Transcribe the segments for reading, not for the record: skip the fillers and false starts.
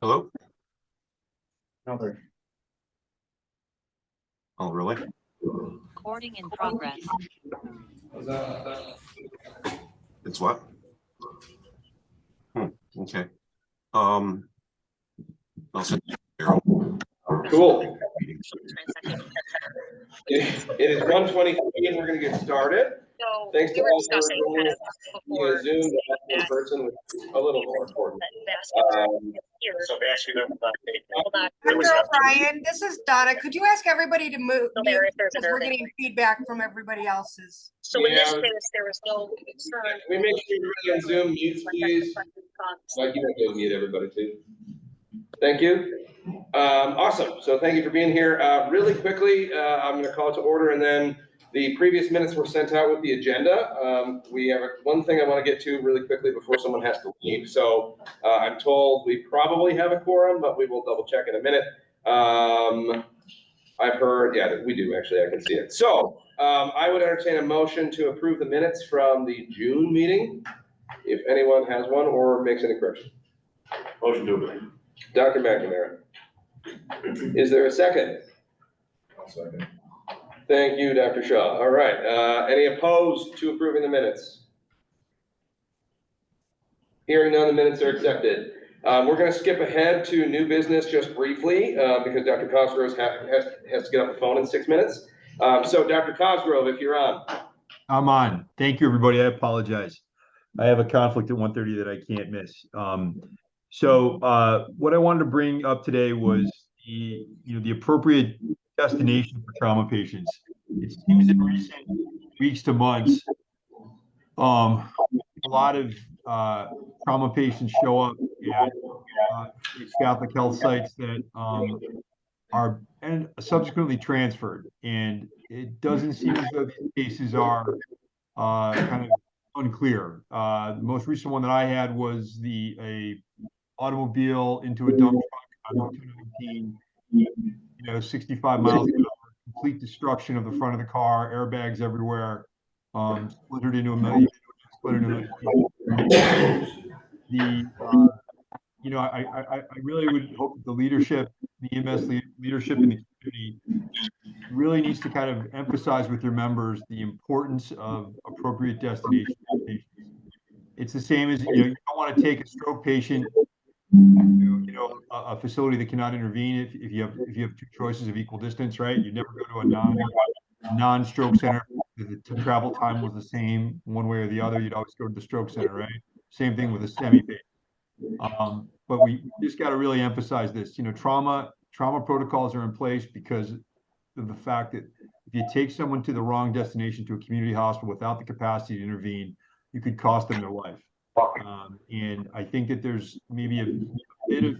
Hello? Another. Oh, really? Recording in progress. It's what? Okay. I'll send you Cool. It is 1:23 and we're going to get started. So Thanks we to were all for discussing kind of before Zoom in person, which is a little more important. Here. So basically, Hold on. Dr. O'Brien, this is Donna. Could you ask everybody to move? So there, if there's an Because we're urban. getting feedback from everybody else's. So in this Yeah. case, there was no concern. Can we make sure everybody on Zoom mutes, please? Like, you don't go mute everybody too. Thank you. Awesome. So thank you for being here. Really quickly, I'm going to call it to order, and then the previous minutes were sent out with the agenda. We have one thing I want to get to really quickly before someone has to leave. So I'm told we probably have a quorum, but we will double check in a minute. I've heard, yeah, we do actually. I can see it. So I would entertain a motion to approve the minutes from the June meeting, if anyone has one or makes any correction. motion to approve. Dr. McNamara. Is there a second? I'll second. Thank you, Dr. Shaw. All right. Any opposed to approving the minutes? Hearing none, the minutes are accepted. We're going to skip ahead to new business just briefly because Dr. Cosgrove has to get off the phone in 6 minutes. So Dr. Cosgrove, if you're on. I'm on. Thank you, everybody. I apologize. I have a conflict at 1:30 that I can't miss. So what I wanted to bring up today was the appropriate destination for trauma patients. It seems in recent weeks to months, a lot of trauma patients show up at Catholic health sites that are and subsequently transferred, and it doesn't seem as though these cases are kind of unclear. The most recent one that I had was a automobile into a dump truck on 219, 65 miles an hour, complete destruction of the front of the car, airbags everywhere, splintered into a million. I really would hope that the leadership, the EMS leadership in the community really needs to kind of emphasize with their members the importance of appropriate destination patients. It's the same as, you don't want to take a stroke patient to, a facility that cannot intervene if you have two choices of equal distance, right? You never go to a non-stroke center. The travel time was the same one way or the other. You'd always go to the stroke center, right? Same thing with a semi-patient. But we just got to really emphasize this. Trauma protocols are in place because of the fact that if you take someone to the wrong destination, to a community hospital without the capacity to intervene, you could cost them their life. And I think that there's maybe a bit of,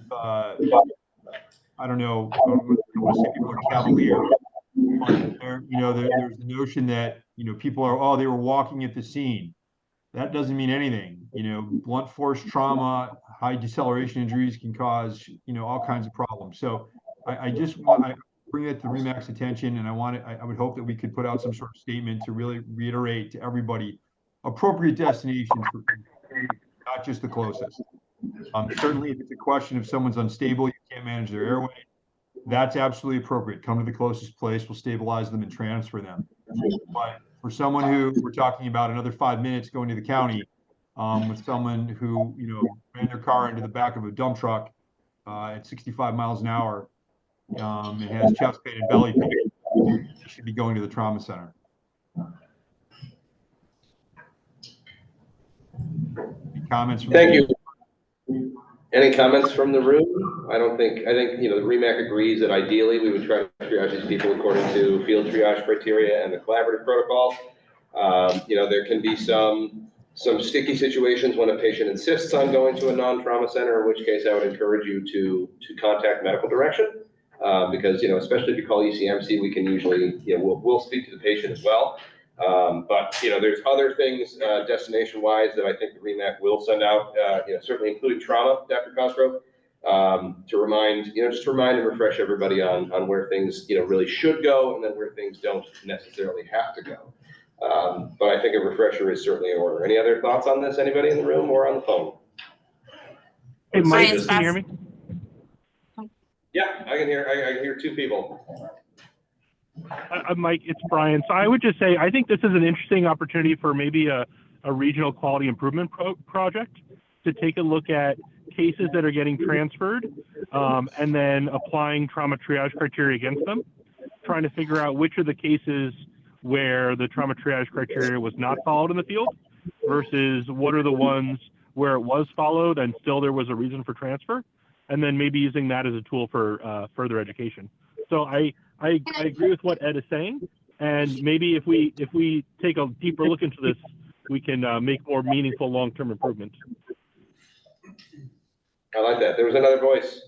I don't know, I don't want to say people are cavalier, but there's the notion that, people are, they were walking at the scene. That doesn't mean anything. Blunt force trauma, high deceleration injuries can cause, all kinds of problems. So I just want to bring it to WREMAC's attention, and I would hope that we could put out some sort of statement to really reiterate to everybody appropriate destinations for not just the closest. Certainly, if it's a question of someone's unstable, you can't manage their airway, that's absolutely appropriate. Come to the closest place, we'll stabilize them and transfer them. But for someone who we're talking about another 5 minutes going to the county, with someone who, ran their car into the back of a dump truck at 65 miles an hour, and has chest pain and belly pain, they should be going to the trauma center. Any comments? Thank you. Any comments from the room? I think, the WREMAC agrees that ideally we would try to triage these people according to field triage criteria and the collaborative protocols. There can be some sticky situations when a patient insists on going to a non-trauma center, in which case I would encourage you to contact medical direction. Because, especially if you call ECMC, we can usually, we'll speak to the patient as well. But there's other things destination-wise that I think the WREMAC will send out, certainly including trauma, Dr. Cosgrove, to remind, just to remind and refresh everybody on where things, really should go, and then where things don't necessarily have to go. But I think a refresher is certainly in order. Any other thoughts on this? Anybody in the room or on the phone? Hey, Mike, Brian's can you hear me? Yeah, I can hear two people. Mike, it's Brian. So I would just say, I think this is an interesting opportunity for maybe a regional quality improvement project to take a look at cases that are getting transferred and then applying trauma triage criteria against them, trying to figure out which are the cases where the trauma triage criteria was not followed in the field versus what are the ones where it was followed and still there was a reason for transfer, and then maybe using that as a tool for further education. So I agree with what Ed is saying, and maybe if we take a deeper look into this, we can make more meaningful long-term improvements. I like that. There was another voice.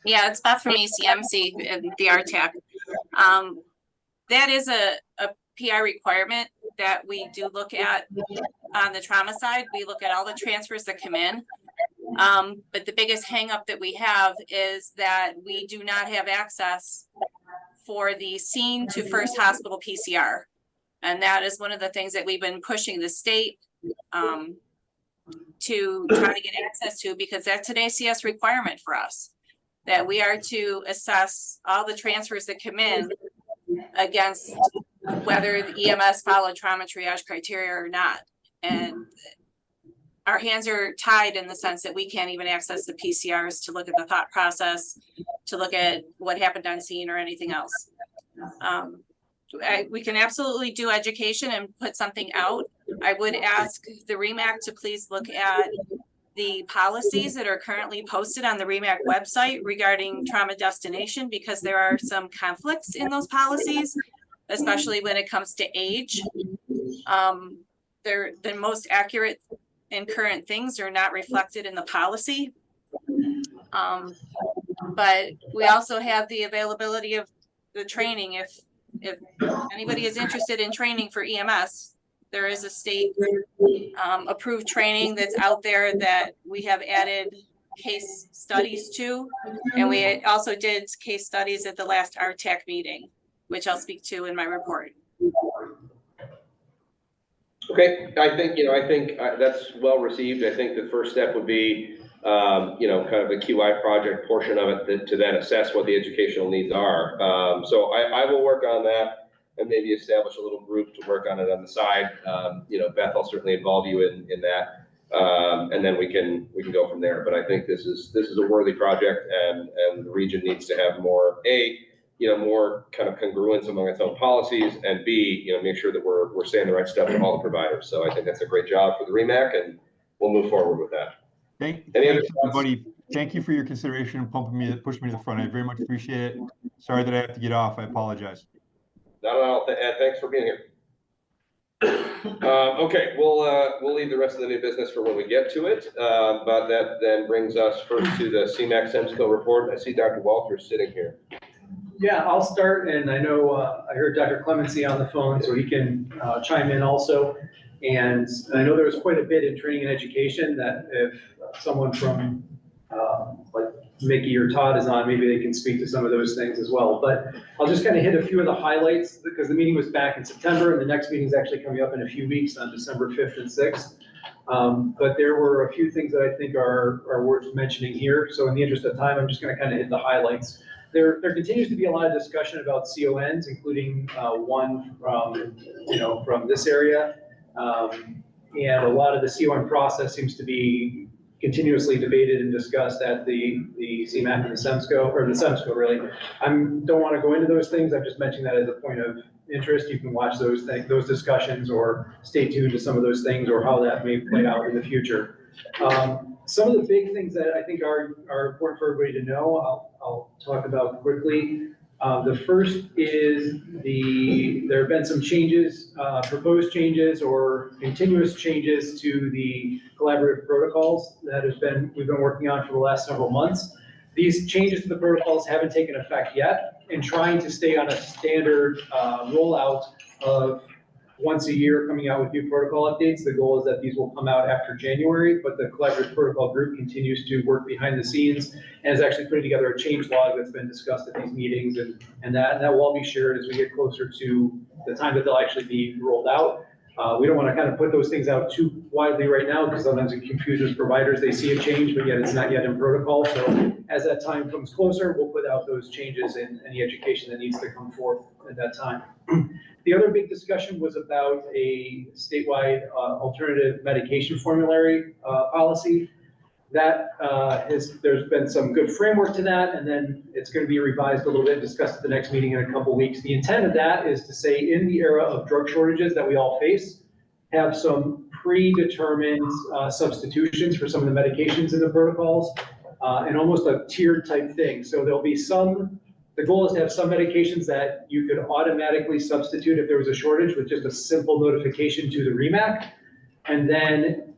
Yeah, it's Beth from ECMC and the RTAC. That is a PI requirement that we do look at on the trauma side. We look at all the transfers that come in. But the biggest hangup that we have is that we do not have access for the scene to first hospital PCR. And that is one of the things that we've been pushing the state to try to get access to, because that's an ACS requirement for us, that we are to assess all the transfers that come in against whether the EMS followed trauma triage criteria or not. And our hands are tied in the sense that we can't even access the PCRs to look at the thought process, to look at what happened on scene or anything else. We can absolutely do education and put something out. I would ask the WREMAC to please look at the policies that are currently posted on the WREMAC website regarding trauma destination, because there are some conflicts in those policies, especially when it comes to age. They're the most accurate and current things are not reflected in the policy. But we also have the availability of the training. If anybody is interested in training for EMS, there is a state approved training that's out there that we have added case studies to. And we also did case studies at the last RTAC meeting, which I'll speak to in my report. Okay, I think that's well received. I think the first step would be, kind of the QI project portion of it to then assess what the educational needs are. So I will work on that and maybe establish a little group to work on it on the side. Beth, I'll certainly involve you in that, and then we can go from there. But I think this is a worthy project, and the region needs to have more more kind of congruence among its own policies, and B, make sure that we're saying the right stuff to all the providers. So I think that's a great job for the REMAC, and we'll move forward with that. Thank Any you, other thoughts? everybody. Thank you for your consideration and pushing me to the front. I very much appreciate it. Sorry that I have to get off. I apologize. No, Ed, thanks for being here. Okay, we'll leave the rest of the new business for when we get to it. But that then brings us first to the CMAC SEMSCO report. I see Dr. Walters sitting here. Yeah, I'll start, and I know I heard Dr. Clemency on the phone, so he can chime in also. And I know there was quite a bit in training and education that if someone from like Mickey or Todd is on, maybe they can speak to some of those things as well. But I'll just kind of hit a few of the highlights, because the meeting was back in September, and the next meeting is actually coming up in a few weeks on December 5th and 6th. But there were a few things that I think are worth mentioning here. So in the interest of time, I'm just going to kind of hit the highlights. There continues to be a lot of discussion about CONs, including one from this area. And a lot of the CON process seems to be continuously debated and discussed at the CMAC and the SEMSCO, or the SEMSCO really. I don't want to go into those things. I'm just mentioning that as a point of interest. You can watch those discussions, or stay tuned to some of those things, or how that may play out in the future. Some of the big things that I think are important for everybody to know, I'll talk about quickly. The first is there have been some changes, proposed changes or continuous changes to the collaborative protocols that we've been working on for the last several months. These changes to the protocols haven't taken effect yet, and trying to stay on a standard rollout of once a year coming out with new protocol updates. The goal is that these will come out after January, but the collaborative protocol group continues to work behind the scenes and is actually putting together a change log that's been discussed at these meetings, and that will all be shared as we get closer to the time that they'll actually be rolled out. We don't want to kind of put those things out too widely right now because sometimes it confuses providers. They see a change, but yet it's not yet in protocol. So as that time comes closer, we'll put out those changes in any education that needs to come forth at that time. The other big discussion was about a statewide alternative medication formulary policy. That there's been some good framework to that, and then it's going to be revised a little bit, discussed at the next meeting in a couple weeks. The intent of that is to say, in the era of drug shortages that we all face, have some predetermined substitutions for some of the medications in the protocols, and almost a tiered type thing. So there'll be the goal is to have some medications that you could automatically substitute if there was a shortage with just a simple notification to the WREMAC. And then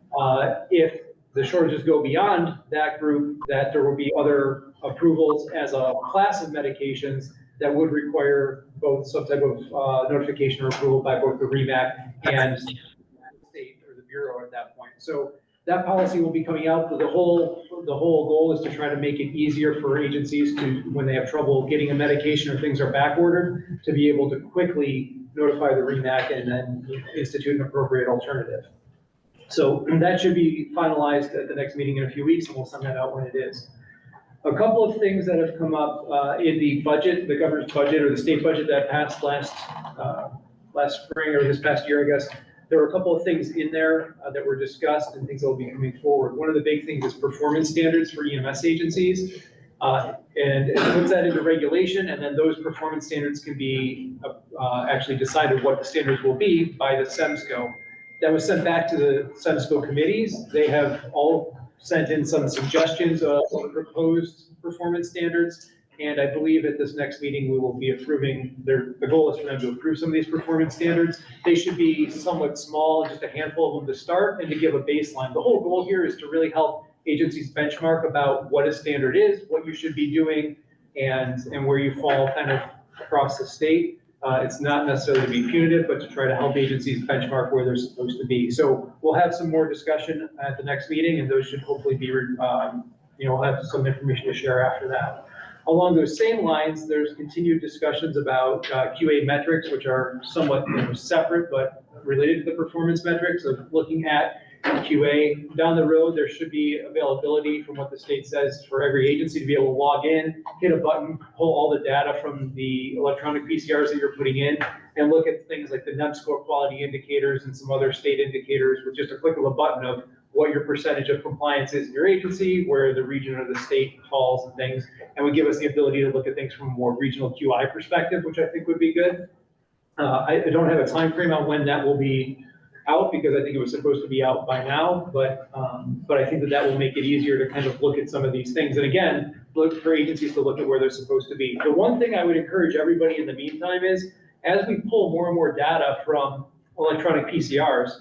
if the shortages go beyond that group, that there will be other approvals as a class of medications that would require both some type of notification or approval by both the WREMAC and the state or the Bureau at that point. So that policy will be coming out. The whole goal is to try to make it easier for agencies to, when they have trouble getting a medication or things are back ordered, to be able to quickly notify the WREMAC and then institute an appropriate alternative. So that should be finalized at the next meeting in a few weeks, and we'll send that out when it is. A couple of things that have come up in the budget, the governor's budget or the state budget that passed last spring or this past year, I guess. There were a couple of things in there that were discussed and things that will be coming forward. One of the big things is performance standards for EMS agencies. And it puts that into regulation, and then those performance standards can be actually decided what the standards will be by the SEMSCO. That was sent back to the SEMSCO committees. They have all sent in some suggestions of proposed performance standards. And I believe at this next meeting, we will be approving the goal is for them to approve some of these performance standards. They should be somewhat small, just a handful of them to start and to give a baseline. The whole goal here is to really help agencies benchmark about what a standard is, what you should be doing, and where you fall kind of across the state. It's not necessarily to be punitive, but to try to help agencies benchmark where they're supposed to be. So we'll have some more discussion at the next meeting, and those should hopefully be, we'll have some information to share after that. Along those same lines, there's continued discussions about QA metrics, which are somewhat separate, but related to the performance metrics of looking at QA. Down the road, there should be availability from what the state says for every agency to be able to log in, hit a button, pull all the data from the electronic PCRs that you're putting in, and look at things like the NEM score quality indicators and some other state indicators with just a click of a button of what your percentage of compliance is in your agency, where the region or the state falls and things, and would give us the ability to look at things from a more regional QI perspective, which I think would be good. I don't have a time frame on when that will be out because I think it was supposed to be out by now, but I think that will make it easier to kind of look at some of these things. And again, look for agencies to look at where they're supposed to be. The one thing I would encourage everybody in the meantime is, as we pull more and more data from electronic PCRs,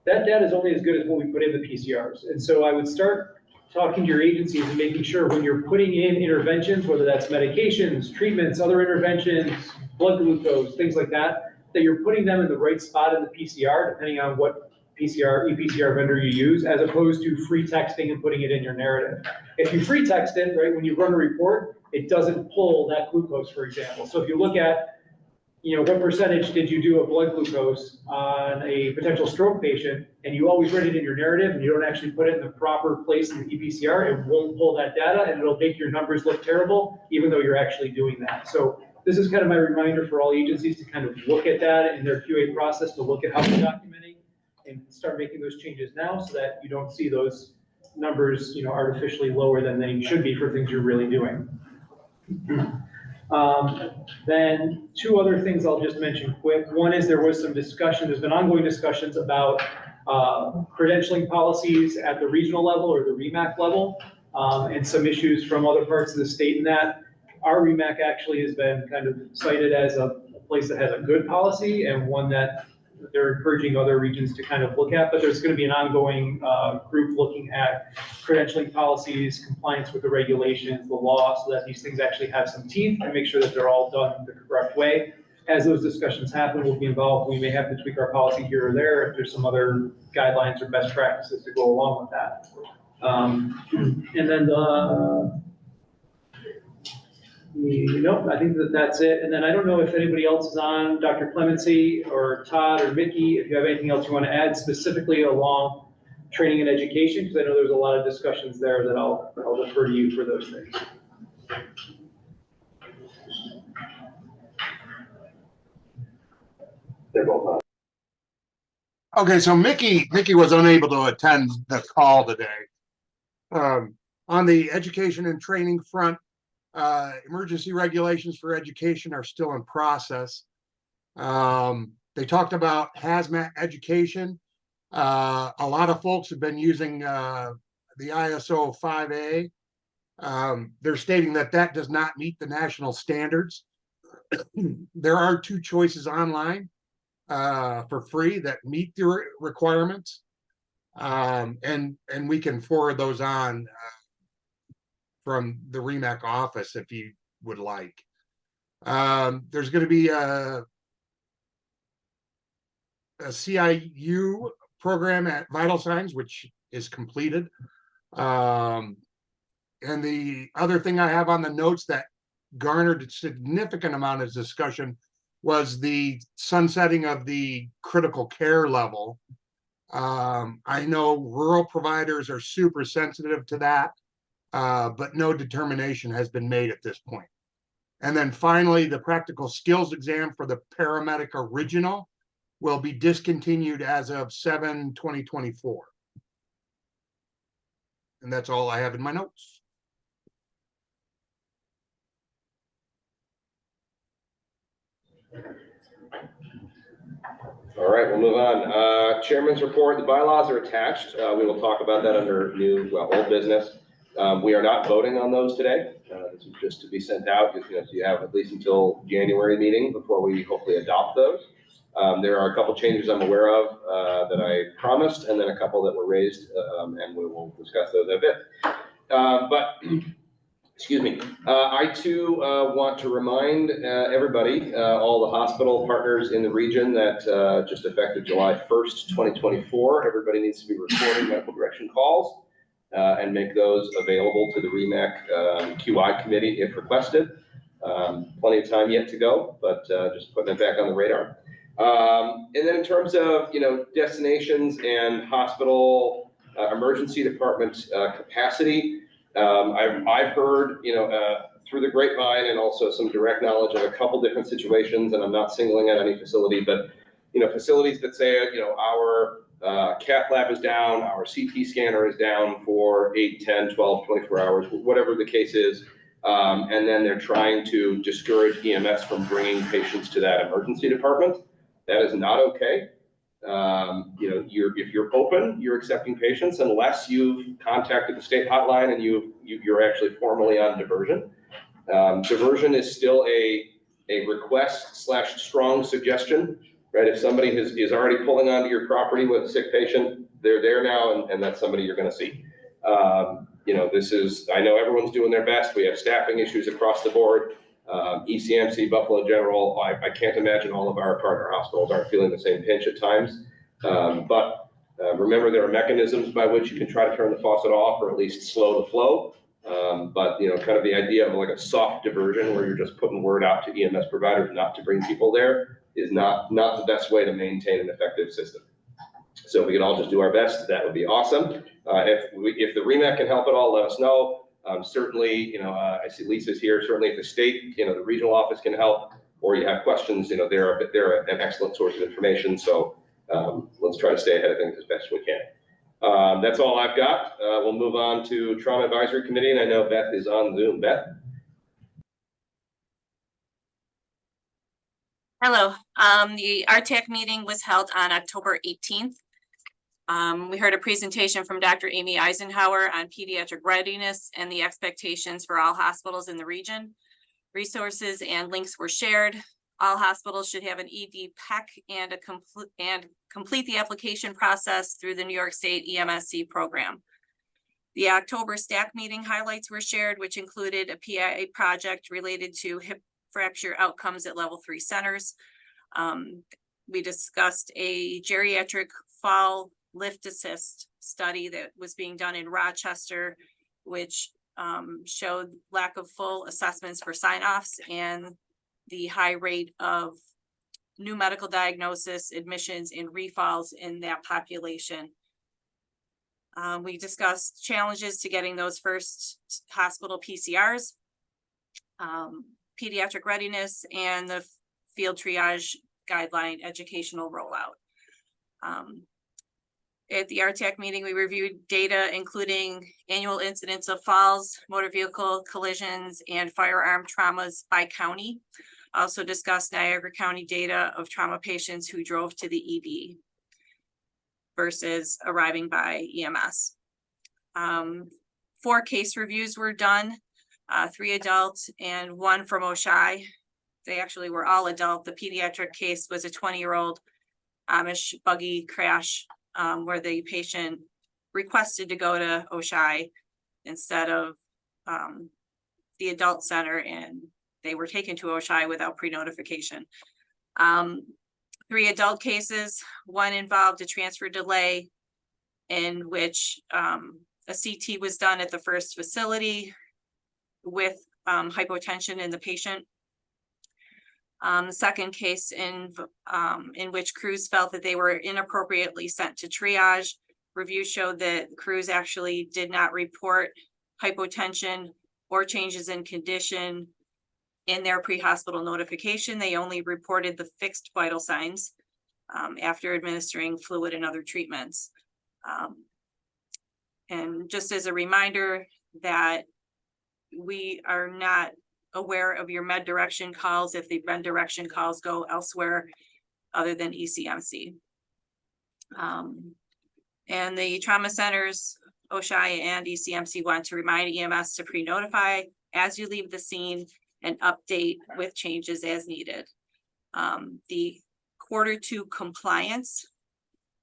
that data is only as good as what we put in the PCRs. And so I would start talking to your agencies and making sure when you're putting in interventions, whether that's medications, treatments, other interventions, blood glucose, things like that, that you're putting them in the right spot in the PCR, depending on what ePCR vendor you use, as opposed to free texting and putting it in your narrative. If you free text it, right, when you run a report, it doesn't pull that glucose, for example. So if you look at, what percentage did you do of blood glucose on a potential stroke patient, and you always write it in your narrative and you don't actually put it in the proper place in the ePCR, it won't pull that data and it'll make your numbers look terrible, even though you're actually doing that. So this is kind of my reminder for all agencies to kind of look at that in their QA process, to look at how they're documenting and start making those changes now so that you don't see those numbers, artificially lower than they should be for things you're really doing. Then two other things I'll just mention quick. One is there was some discussion, there's been ongoing discussions about credentialing policies at the regional level or the WREMAC level, and some issues from other parts of the state in that. Our WREMAC actually has been kind of cited as a place that has a good policy and one that they're encouraging other regions to kind of look at, but there's going to be an ongoing group looking at credentialing policies, compliance with the regulations, the law, so that these things actually have some teeth and make sure that they're all done the correct way. as those discussions happen, we'll be involved. We may have to tweak our policy here or there if there's some other guidelines or best practices to go along with that. And then nope, I think that's it. And then I don't know if anybody else is on, Dr. Clemency or Todd or Mickey, if you have anything else you want to add specifically along training and education, because I know there's a lot of discussions there that I'll defer to you for those things. They're both on. Okay, so Mickey was unable to attend the call today. On the education and training front, emergency regulations for education are still in process. They talked about hazmat education. A lot of folks have been using the ISO 5A. They're stating that that does not meet the national standards. There are 2 choices online for free that meet the requirements. And we can forward those on from the WREMAC office if you would like. There's going to be a CIU program at Vital Signs, which is completed. And the other thing I have on the notes that garnered a significant amount of discussion was the sunsetting of the critical care level. I know rural providers are super sensitive to that, but no determination has been made at this point. And then finally, the practical skills exam for the paramedic original will be discontinued as of 7/2024. And that's all I have in my notes. All right, we'll move on. Chairman's report, the bylaws are attached. We will talk about that under old business. We are not voting on those today. This is just to be sent out. So you have at least until January meeting before we hopefully adopt those. There are a couple changes I'm aware of that I promised, and then a couple that were raised, and we will discuss those in a bit. Excuse me. I too want to remind everybody, all the hospital partners in the region that just effective July 1st, 2024, everybody needs to be recording medical direction calls and make those available to the WREMAC QI committee if requested. Plenty of time yet to go, but just putting it back on the radar. And then in terms of, destinations and hospital emergency department capacity, I've heard, through the grapevine and also some direct knowledge of a couple different situations, and I'm not singling out any facility, but, facilities that say, our cath lab is down, our CT scanner is down for 8, 10, 12, 24 hours, whatever the case is. And then they're trying to discourage EMS from bringing patients to that emergency department. That is not okay. If you're open, you're accepting patients unless you've contacted the state hotline and you're actually formally on diversion. Diversion is still a request / strong suggestion, right? If somebody is already pulling onto your property with a sick patient, they're there now, and that's somebody you're going to see. I know everyone's doing their best. We have staffing issues across the board. ECMC, Buffalo General, I can't imagine all of our partner hospitals aren't feeling the same pinch at times. But remember, there are mechanisms by which you can try to turn the faucet off or at least slow the flow. But kind of the idea of like a soft diversion where you're just putting word out to EMS providers not to bring people there is not the best way to maintain an effective system. So if we can all just do our best, that would be awesome. If the WREMAC can help at all, let us know. Certainly, I see Lisa's here. Certainly if the state, the regional office can help, or you have questions, they're an excellent source of information. So let's try to stay ahead of things as best we can. That's all I've got. We'll move on to Trauma Advisory Committee, and I know Beth is on Zoom. Beth? Hello. The RTAC meeting was held on October 18th. We heard a presentation from Dr. Amy Eisenhower on pediatric readiness and the expectations for all hospitals in the region. Resources and links were shared. All hospitals should have an ED PEC and complete the application process through the New York State EMSC program. The October STAC meeting highlights were shared, which included a PIA project related to hip fracture outcomes at level 3 centers. We discussed a geriatric fall lift assist study that was being done in Rochester, which showed lack of full assessments for sign-offs and the high rate of new medical diagnosis, admissions, and refalls in that population. We discussed challenges to getting those first hospital PCRs, pediatric readiness, and the field triage guideline educational rollout. At the RTAC meeting, we reviewed data including annual incidents of falls, motor vehicle collisions, and firearm traumas by county. Also discussed Niagara County data of trauma patients who drove to the ED versus arriving by EMS. 4 case reviews were done, 3 adults and 1 from Oshai. They actually were all adult. The pediatric case was a 20-year-old Amish buggy crash where the patient requested to go to Oshai instead of the adult center, and they were taken to Oshai without pre-notification. 3 adult cases, 1 involved a transfer delay in which a CT was done at the first facility with hypotension in the patient. The second case in which crews felt that they were inappropriately sent to triage. Review showed that crews actually did not report hypotension or changes in condition in their pre-hospital notification. They only reported the fixed vital signs after administering fluid and other treatments. And just as a reminder that we are not aware of your med direction calls if the med direction calls go elsewhere other than ECMC. And the trauma centers, Oshai and ECMC, want to remind EMS to pre-notify as you leave the scene and update with changes as needed. The Q2 compliance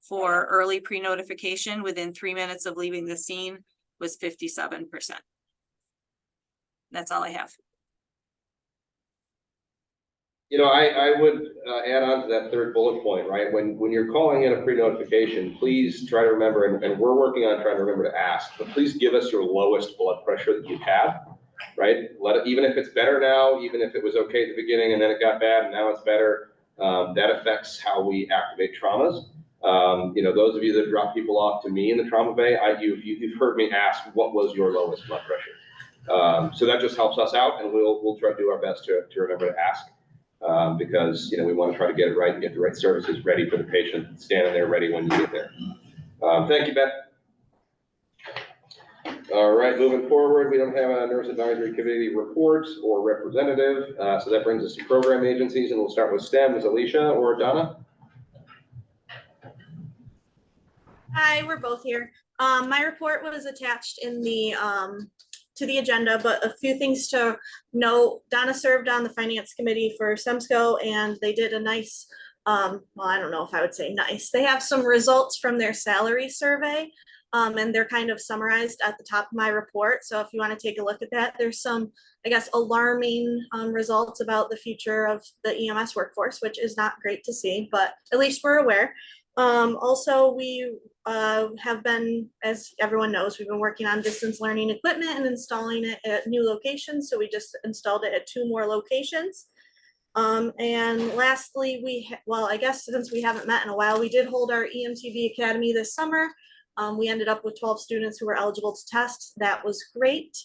for early pre-notification within 3 minutes of leaving the scene was 57%. That's all I have. You know, I would add on to that third bullet point, right? When you're calling in a pre-notification, please try to remember, and we're working on trying to remember to ask, but please give us your lowest blood pressure that you have, right? Even if it's better now, even if it was okay at the beginning and then it got bad and now it's better, that affects how we activate traumas. You know, those of you that drop people off to me in the trauma bay, you've heard me ask, what was your lowest blood pressure? So that just helps us out, and we'll try to do our best to remember to ask. Because, you know, we want to try to get it right and get the right services ready for the patient, standing there ready when you get there. Thank you, Beth. All right, moving forward, we don't have a nurse advisory committee report or representative, so that brings us to program agencies, and we'll start with STEM. Is Alicia or Donna? Hi, we're both here. My report was attached in the to the agenda, but a few things to note. Donna served on the finance committee for SEMSCO, and they did a nice, well, I don't know if I would say nice. They have some results from their salary survey, and they're kind of summarized at the top of my report. So if you want to take a look at that, there's some, I guess, alarming results about the future of the EMS workforce, which is not great to see, but at least we're aware. Also, we have been, as everyone knows, we've been working on distance learning equipment and installing it at new locations. So we just installed it at 2 more locations. And lastly, well, I guess since we haven't met in a while, we did hold our EMTB Academy this summer. We ended up with 12 students who were eligible to test. That was great.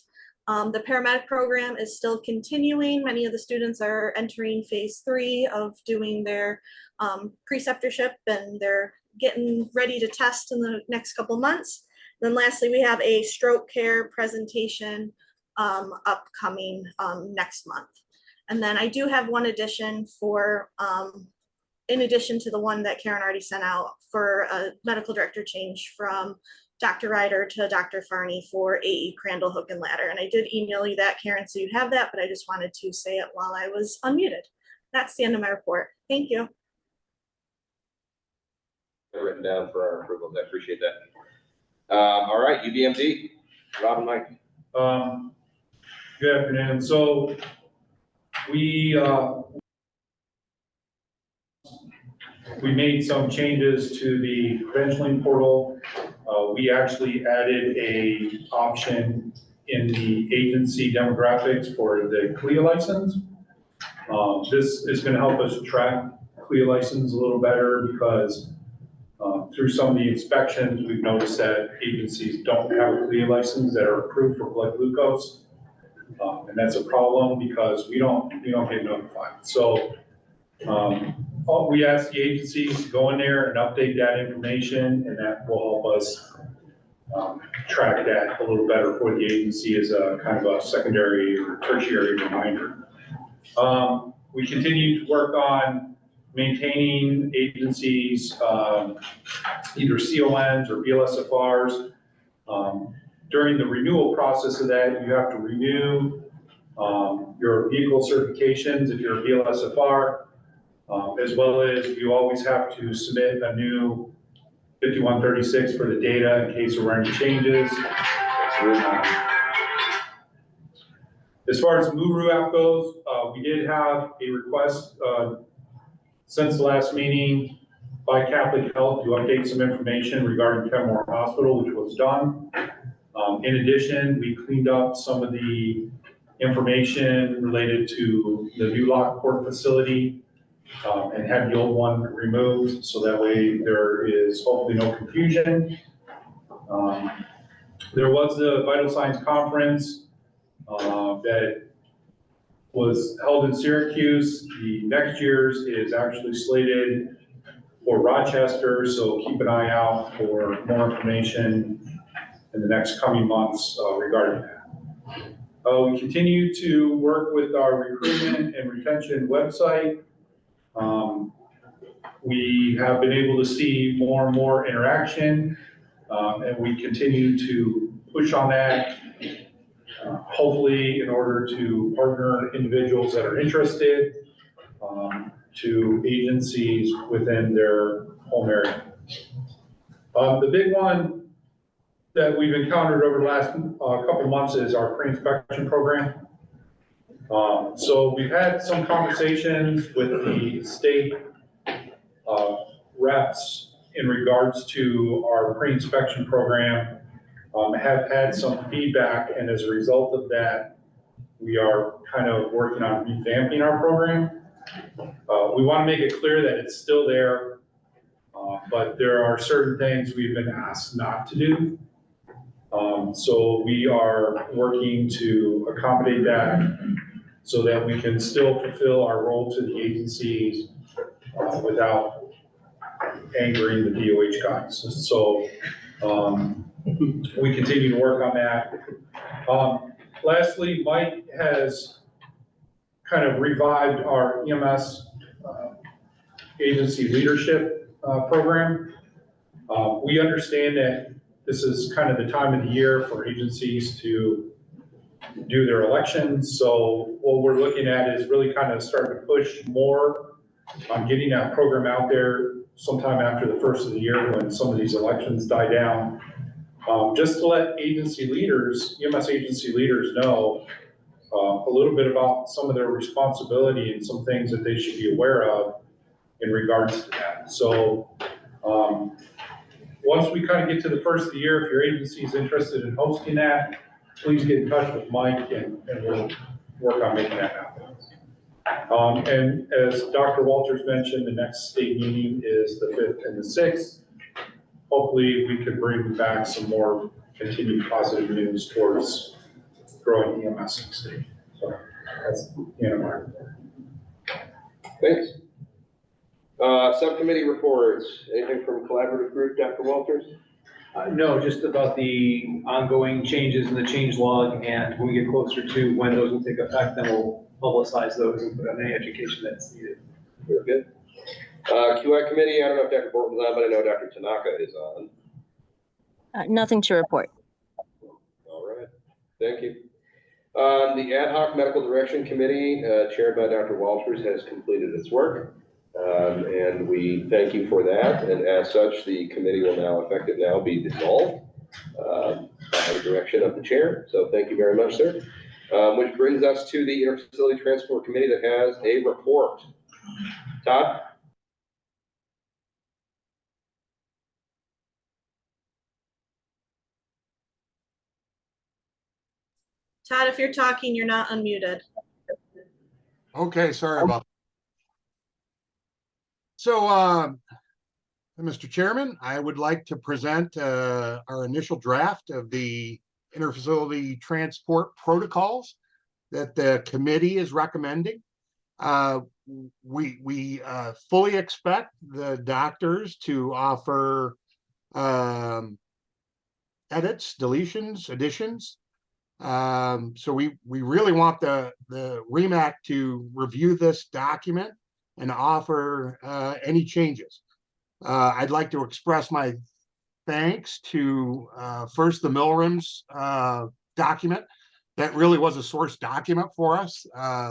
The paramedic program is still continuing. Many of the students are entering phase 3 of doing their preceptorship, and they're getting ready to test in the next couple months. Then lastly, we have a stroke care presentation upcoming next month. And then I do have one addition for, in addition to the one that Karen already sent out, for a medical director change from Dr. Ryder to Dr. Farney for AE Crandall Hook and Ladder. And I did email you that, Karen, so you have that, but I just wanted to say it while I was unmuted. That's the end of my report. Thank you. Written down for our approvals. I appreciate that. All right, UBMD, Rob and Mike. Good afternoon. So We made some changes to the credentialing portal. We actually added a option in the agency demographics for the CLIA license. This is going to help us track CLIA license a little better because through some of the inspections, we've noticed that agencies don't have a CLIA license that are approved for blood glucose. And that's a problem because we don't get notified. So we ask the agencies to go in there and update that information, and that will help us track that a little better for the agency as a kind of a secondary or tertiary reminder. We continue to work on maintaining agencies, either CONs or BLSFRs. During the renewal process of that, you have to renew your vehicle certifications if you're a BLSFR, as well as you always have to submit a new 5136 for the data in case there were any changes. As far as the MURU app goes, we did have a request since the last meeting by Catholic Health to update some information regarding Kenmore Hospital, which was done. In addition, we cleaned up some of the information related to the new Lockport facility and had the old one removed, so that way there is hopefully no confusion. There was the Vital Signs Conference that was held in Syracuse. The next year's is actually slated for Rochester, so keep an eye out for more information in the next coming months regarding that. We continue to work with our recruitment and retention website. We have been able to see more and more interaction, and we continue to push on that, hopefully in order to partner individuals that are interested to agencies within their home area. The big one that we've encountered over the last couple months is our pre-inspection program. So we've had some conversations with the state reps in regards to our pre-inspection program, have had some feedback, and as a result of that, we are kind of working on revamping our program. We want to make it clear that it's still there, but there are certain things we've been asked not to do. So we are working to accommodate that so that we can still fulfill our role to the agencies without angering the DOH guys. So we continue to work on that. Lastly, Mike has kind of revived our EMS agency leadership program. We understand that this is kind of the time of the year for agencies to do their elections. So what we're looking at is really kind of starting to push more on getting that program out there sometime after the first of the year when some of these elections die down. Just to let agency leaders, EMS agency leaders know a little bit about some of their responsibility and some things that they should be aware of in regards to that. So once we kind of get to the first of the year, if your agency is interested in hosting that, please get in touch with Mike and we'll work on making that happen. And as Dr. Walters mentioned, the next state meeting is the 5th and the 6th. Hopefully we could bring back some more continued positive news towards growing EMS in the state. So that's the end of my report. Thanks. Subcommittee reports. Anything from collaborative group, Dr. Walters? No, just about the ongoing changes in the change log, and when we get closer to when those will take effect, then we'll publicize those and put on any education that's needed. Very good. QI committee, I don't know if Dr. Borton's on, but I know Dr. Tanaka is on. Nothing to report. All right, thank you. The ad hoc medical direction committee, chaired by Dr. Walters, has completed its work. And we thank you for that. And as such, the committee will now, effective now, be dissolved by the direction of the chair. So thank you very much, sir. Which brings us to the Interfacility Transport Committee that has a report. Todd? Todd, if you're talking, you're not unmuted. Okay, sorry about that. So, Mr. Chairman, I would like to present our initial draft of the interfacility transport protocols that the committee is recommending. We fully expect the doctors to offer edits, deletions, additions. So we really want the WREMAC to review this document and offer any changes. I'd like to express my thanks to first the Milrims document. That really was a source document for us.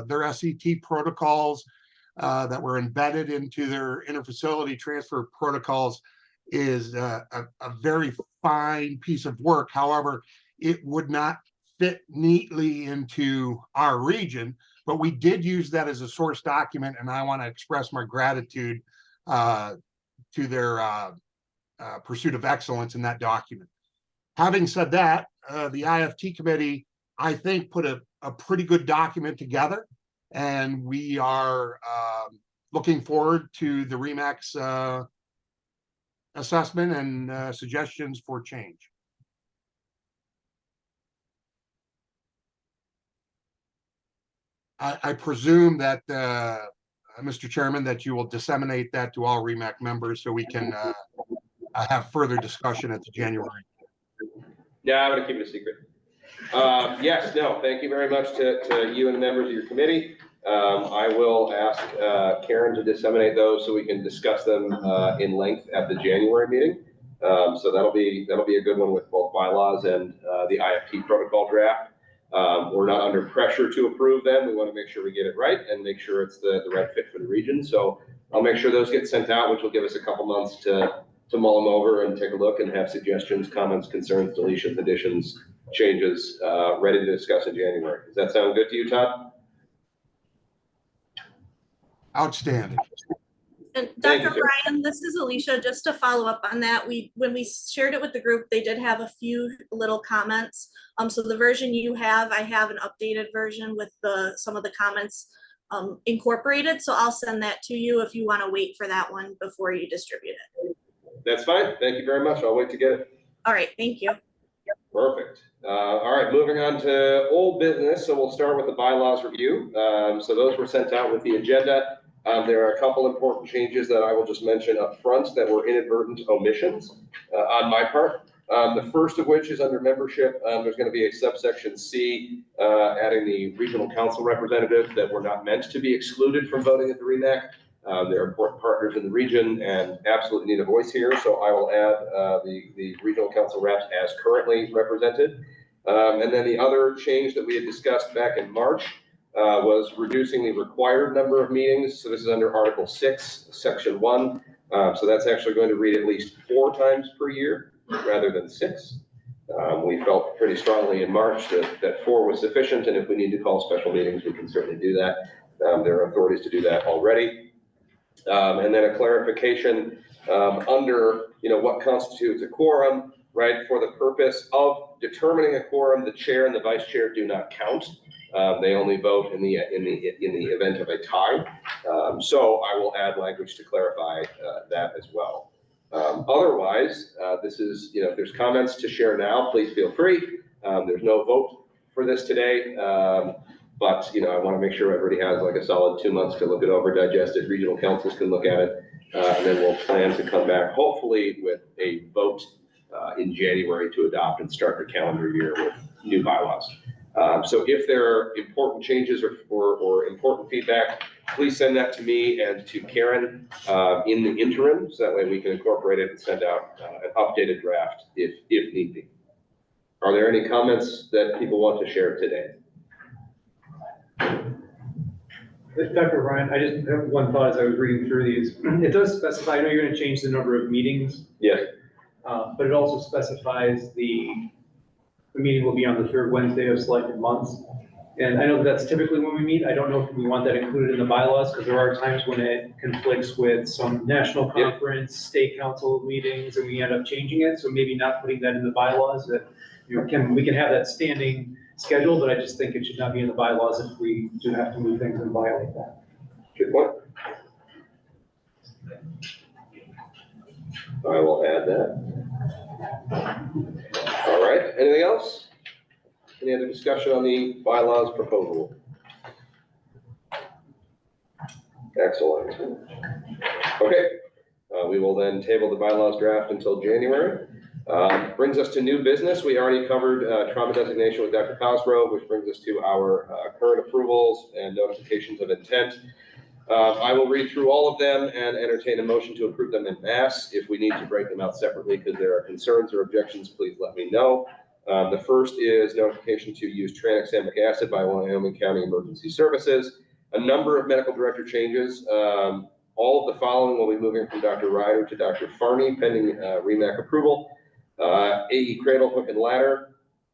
Their SET protocols that were embedded into their interfacility transfer protocols is a very fine piece of work. However, it would not fit neatly into our region, but we did use that as a source document, and I want to express my gratitude to their pursuit of excellence in that document. Having said that, the IFT committee, I think, put a pretty good document together, and we are looking forward to the WREMAC's assessment and suggestions for change. I presume that, Mr. Chairman, that you will disseminate that to all WREMAC members so we can have further discussion at the January. Yeah, I'm gonna keep it a secret. Yes, no, thank you very much to you and the members of your committee. I will ask Karen to disseminate those so we can discuss them in length at the January meeting. So that'll be a good one with both bylaws and the IFT protocol draft. We're not under pressure to approve them. We want to make sure we get it right and make sure it's the right fit for the region. So I'll make sure those get sent out, which will give us a couple months to mull them over and take a look and have suggestions, comments, concerns, deletions, additions, changes ready to discuss in January. Does that sound good to you, Todd? Outstanding. And Thank Dr. you, sir. Ryan, this is Alicia. Just to follow up on that, when we shared it with the group, they did have a few little comments. So the version you have, I have an updated version with some of the comments incorporated. So I'll send that to you if you want to wait for that one before you distribute it. That's fine. Thank you very much. I'll wait to get it. All right, thank you. Perfect. All right, moving on to old business. So we'll start with the bylaws review. So those were sent out with the agenda. There are a couple important changes that I will just mention up front that were inadvertent omissions on my part. The first of which is under membership. There's going to be a subsection C adding the regional council representatives that were not meant to be excluded from voting at the WREMAC. They're important partners in the region and absolutely need a voice here. So I will add the regional council reps as currently represented. And then the other change that we had discussed back in March was reducing the required number of meetings. So this is under Article 6, Section 1. So that's actually going to read at least 4 times per year rather than 6. We felt pretty strongly in March that 4 was sufficient, and if we need to call special meetings, we can certainly do that. There are authorities to do that already. And then a clarification under, what constitutes a quorum, right? For the purpose of determining a quorum, the chair and the vice chair do not count. They only vote in the event of a tie. So I will add language to clarify that as well. Otherwise, this is, if there's comments to share now, please feel free. There's no vote for this today. But, I want to make sure everybody has like a solid 2 months to look it over, digest it. Regional councils can look at it. And then we'll plan to come back, hopefully with a vote in January to adopt and start the calendar year with new bylaws. So if there are important changes or important feedback, please send that to me and to Karen in the interim. So that way we can incorporate it and send out an updated draft if need be. Are there any comments that people want to share today? Dr. Ryan, I just have one thought as I was reading through these. It does specify, I know you're going to change the number of meetings. Yes. But it also specifies the meeting will be on the 3rd Wednesday of selected months. And I know that's typically when we meet. I don't know if we want that included in the bylaws, because there are times when it conflicts with some national conference, state council meetings, and we end up changing it. So maybe not putting that in the bylaws, that, you know, we can have that standing schedule, but I just think it should not be in the bylaws if we do have to move things and violate that. Good point. I will add that. All right, anything else? Any other discussion on the bylaws proposal? Excellent. Okay, we will then table the bylaws draft until January. Brings us to new business. We already covered trauma designation with Dr. Cosgrove, which brings us to our current approvals and notifications of intent. I will read through all of them and entertain a motion to approve them in mass. If we need to break them out separately because there are concerns or objections, please let me know. The first is notification to use tranexamic acid by Wyoming County Emergency Services. A number of medical director changes. All of the following will be moving from Dr. Ryder to Dr. Farney pending REMAC approval. AE Cradle, Hook and Ladder,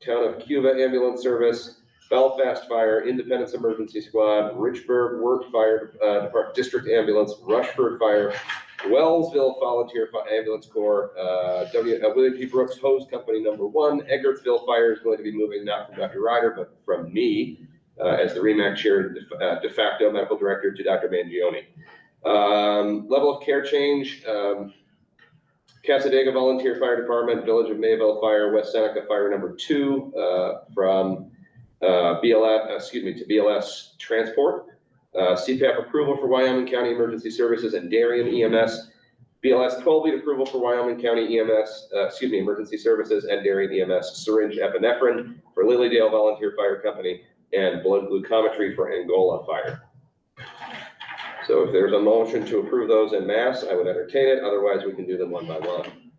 Town of Cuba Ambulance Service, Belfast Fire, Independence Emergency Squad, Richburg Work Fire Department District Ambulance, Rushford Fire, Wellsville Volunteer Ambulance Corps, William P. Brooks Hose Company number 1, Eggertsville Fire is going to be moving not from Dr. Ryder, but from me as the REMAC chair, de facto medical director, to Dr. Mangione. Level of care change, Casadega Volunteer Fire Department, Village of Mayville Fire, West Seneca Fire number 2 from BLS, to BLS Transport. CPAP approval for Wyoming County Emergency Services and Darien EMS. BLS 12-lead approval for Wyoming County EMS, Emergency Services and Darien EMS. Syringe epinephrine for Lilydale Volunteer Fire Company and blood glucometry for Angola Fire. So if there's a motion to approve those in mass, I would entertain it. Otherwise, we can do them one by one.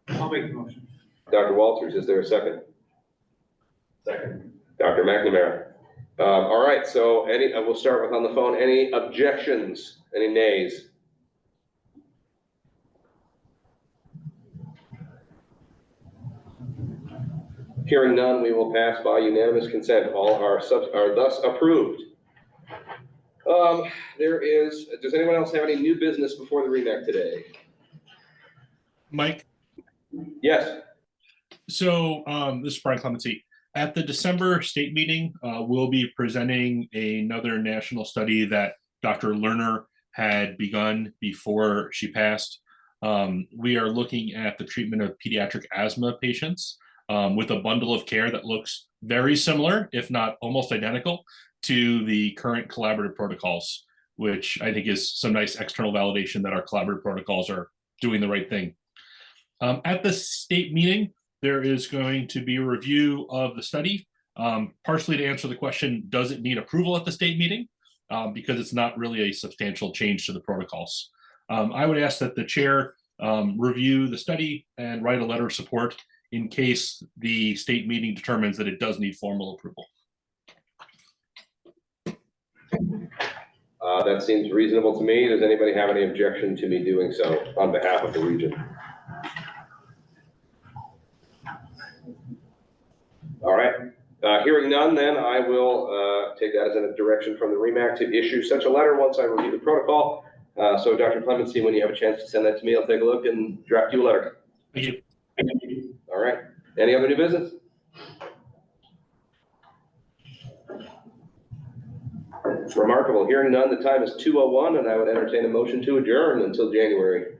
I'll make the motion. Dr. Walters, is there a second? Second. Dr. McNamara. All right, so we'll start with on the phone. Any objections? Any nays? Hearing none, we will pass by unanimous consent. All are thus approved. Does anyone else have any new business before the REMAC today? Mike? Yes. So this is Brian Clemency. At the December state meeting, we'll be presenting another national study that Dr. Lerner had begun before she passed. We are looking at the treatment of pediatric asthma patients with a bundle of care that looks very similar, if not almost identical, to the current collaborative protocols, which I think is some nice external validation that our collaborative protocols are doing the right thing. At the state meeting, there is going to be a review of the study, partially to answer the question, does it need approval at the state meeting? Because it's not really a substantial change to the protocols. I would ask that the chair review the study and write a letter of support in case the state meeting determines that it does need formal approval. That seems reasonable to me. Does anybody have any objection to me doing so on behalf of the region? All right. Hearing none, then I will take that as a direction from the REMAC to issue such a letter once I review the protocol. So Dr. Clemency, when you have a chance to send that to me, I'll take a look and draft you a letter. Thank you. All right. Any other new business? Remarkable. Hearing none, the time is 2:01, and I would entertain a motion to adjourn until January.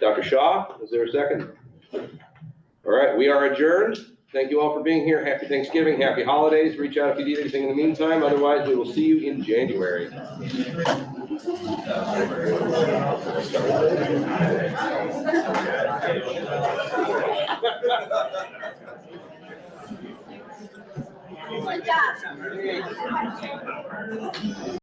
Dr. Shaw, is there a second? All right, we are adjourned. Thank you all for being here. Happy Thanksgiving, happy holidays. Reach out if you need anything in the meantime. Otherwise, we will see you in January. Good job.